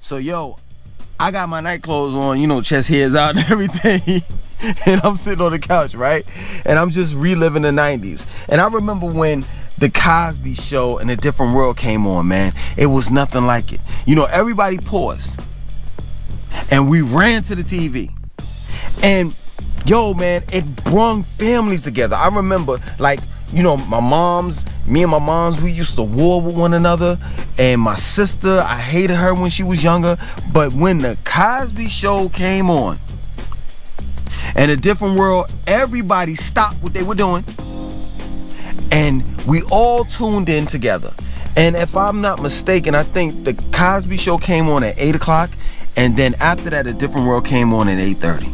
So yo, I got my night clothes on, you know, chest hairs out and everything. And I'm sitting on the couch, right? And I'm just reliving the 90s. And I remember when the Cosby Show and A Different World came on, man. It was nothing like it. You know, everybody paused. And we ran to the TV. And yo, man, it brung families together. I remember, like, you know, me and my moms, we used to war with one another. And my sister, I hated her when she was younger. But when the Cosby Show came on, and A Different World, everybody stopped what they were doing. And we all tuned in together. And if I'm not mistaken, I think the Cosby Show came on at 8 o'clock. And then after that, A Different World came on at 8:30.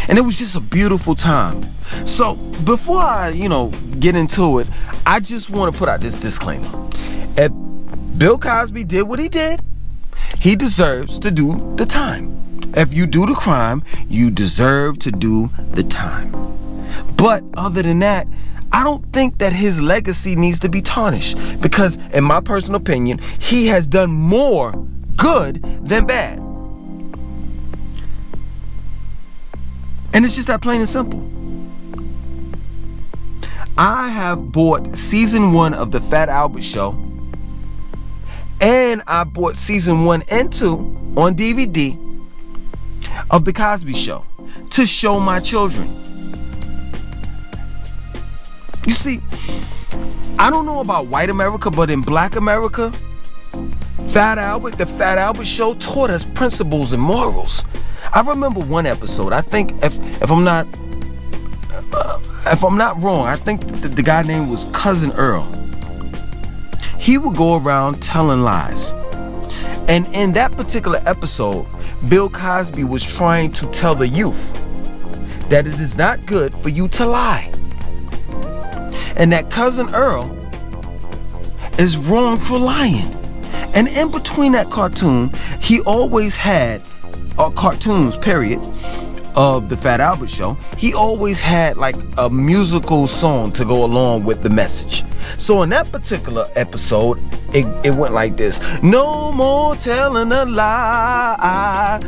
And it was just a beautiful time. So before I, get into it, I just want to put out this disclaimer. If Bill Cosby did what he did, he deserves to do the time. If you do the crime, you deserve to do the time. But other than that, I don't think that his legacy needs to be tarnished, because in my personal opinion, he has done more good than bad. And it's just that plain and simple. I have bought season 1 of the Fat Albert Show, and I bought season 1 and 2 on DVD of the Cosby Show to show my children. You see, I don't know about white America, but in black America, the Fat Albert Show taught us principles and morals. I remember one episode. I think if I'm not wrong, I think the guy name was Cousin Earl. He would go around telling lies. And in that particular episode, Bill Cosby was trying to tell the youth that it is not good for you to lie. And that Cousin Earl is wrong for lying. And in between that cartoon, he always had cartoons, period, of the Fat Albert Show. He always had like a musical song to go along with the message. So in that particular episode, it went like this: no more telling a lie.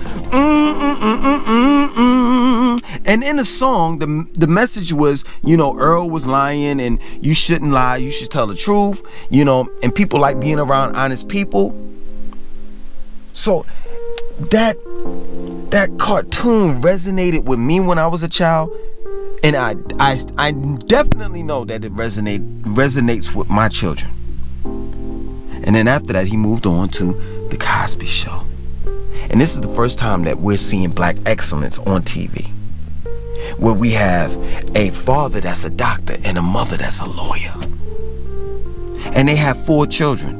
And in the song, the message was, Earl was lying, and you shouldn't lie. You should tell the truth. And people like being around honest people. So that cartoon resonated with me when I was a child, and I definitely know that it resonates with my children. And then after that, he moved on to the Cosby Show, and this is the first time that we're seeing black excellence on TV, where we have a father that's a doctor and a mother that's a lawyer, and they have 4 children.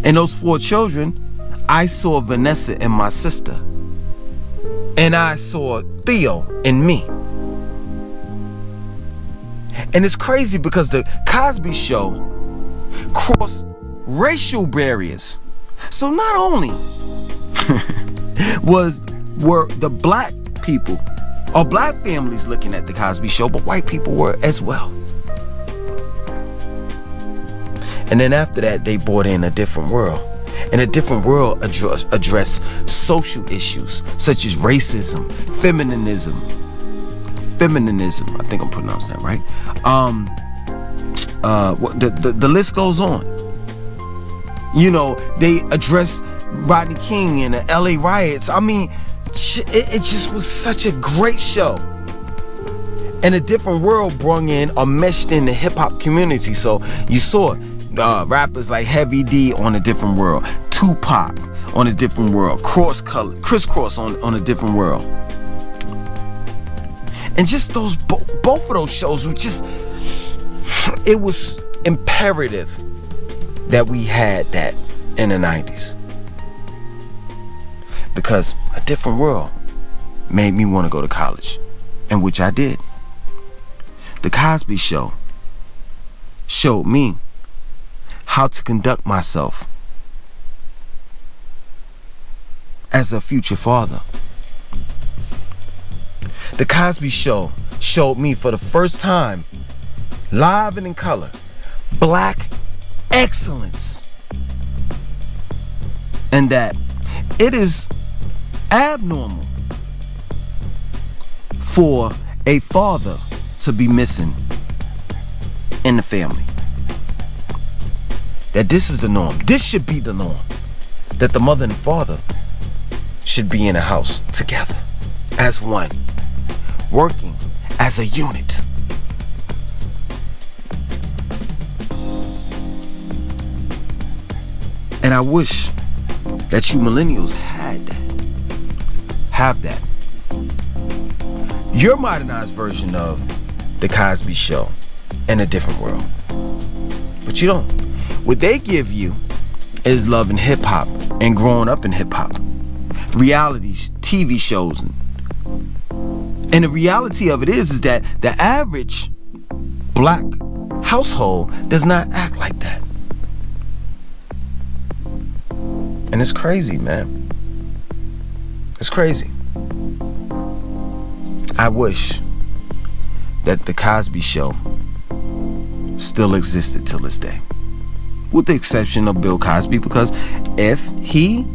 And those 4 children, I saw Vanessa in my sister, and I saw Theo in me. And it's crazy because the Cosby Show crossed racial barriers. So not only were the black people or black families looking at the Cosby Show, but white people were as well. And then after that, they brought in A Different World. And A Different World address social issues such as racism, feminism. I think I'm pronouncing that right. The list goes on. They address Rodney King and the LA riots. I mean, it just was such a great show. And A Different World brung in or meshed in the hip hop community. So you saw rappers like Heavy D on A Different World, Tupac on A Different World, Crisscross on A Different World. And just those both of those shows were just, it was imperative that we had that in the 90s. Because A Different World made me want to go to college, and which I did. The Cosby Show showed me how to conduct myself as a future father. The Cosby Show showed me for the first time, live and in color, black excellence. And that it is abnormal for a father to be missing in the family. That this is the norm. This should be the norm. That the mother and father should be in a house together as one, working as a unit. And I wish that you millennials have that. Your modernized version of the Cosby Show in a different world. But you don't. What they give you is love and hip hop and growing up in hip hop. Realities, TV shows. And the reality of it is that the average black household does not act like that. And it's crazy, man. It's crazy. I wish that the Cosby Show still existed till this day. With the exception of Bill Cosby, because if he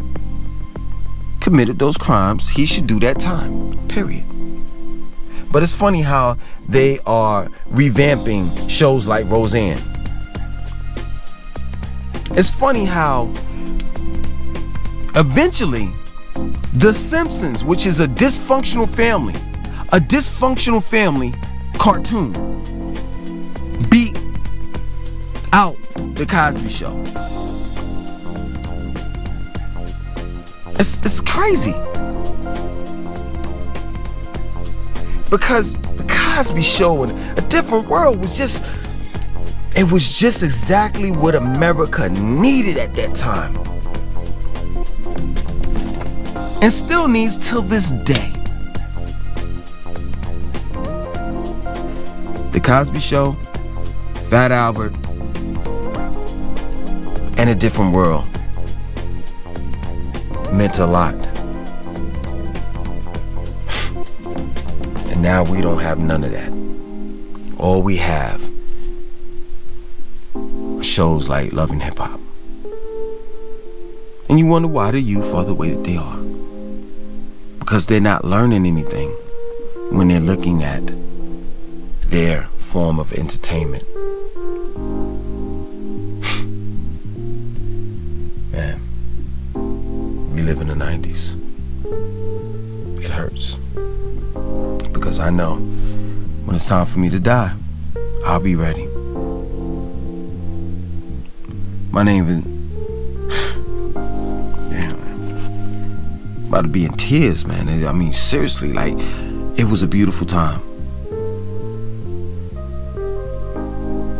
committed those crimes, he should do that time, period. But it's funny how they are revamping shows like Roseanne. It's funny how eventually The Simpsons, which is a dysfunctional family cartoon, beat out the Cosby Show. It's crazy. Because the Cosby Show in a different world was just exactly what America needed at that time. And still needs till this day. The Cosby Show, Fat Albert, and A Different World meant a lot. And now we don't have none of that. All we have are shows like Love and Hip Hop. And you wonder why the youth are the way that they are. Because they're not learning anything when they're looking at their form of entertainment. Man, we live in the 90s. It hurts. Because I know when it's time for me to die, I'll be ready. My name is... Damn, man. About to be in tears, man. I mean, seriously, like, it was a beautiful time.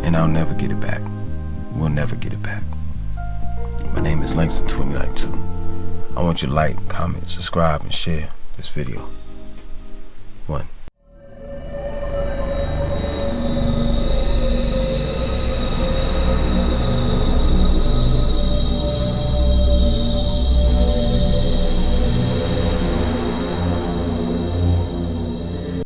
And I'll never get it back. We'll never get it back. My name is Langston 292. I want you to like, comment, subscribe, and share this video.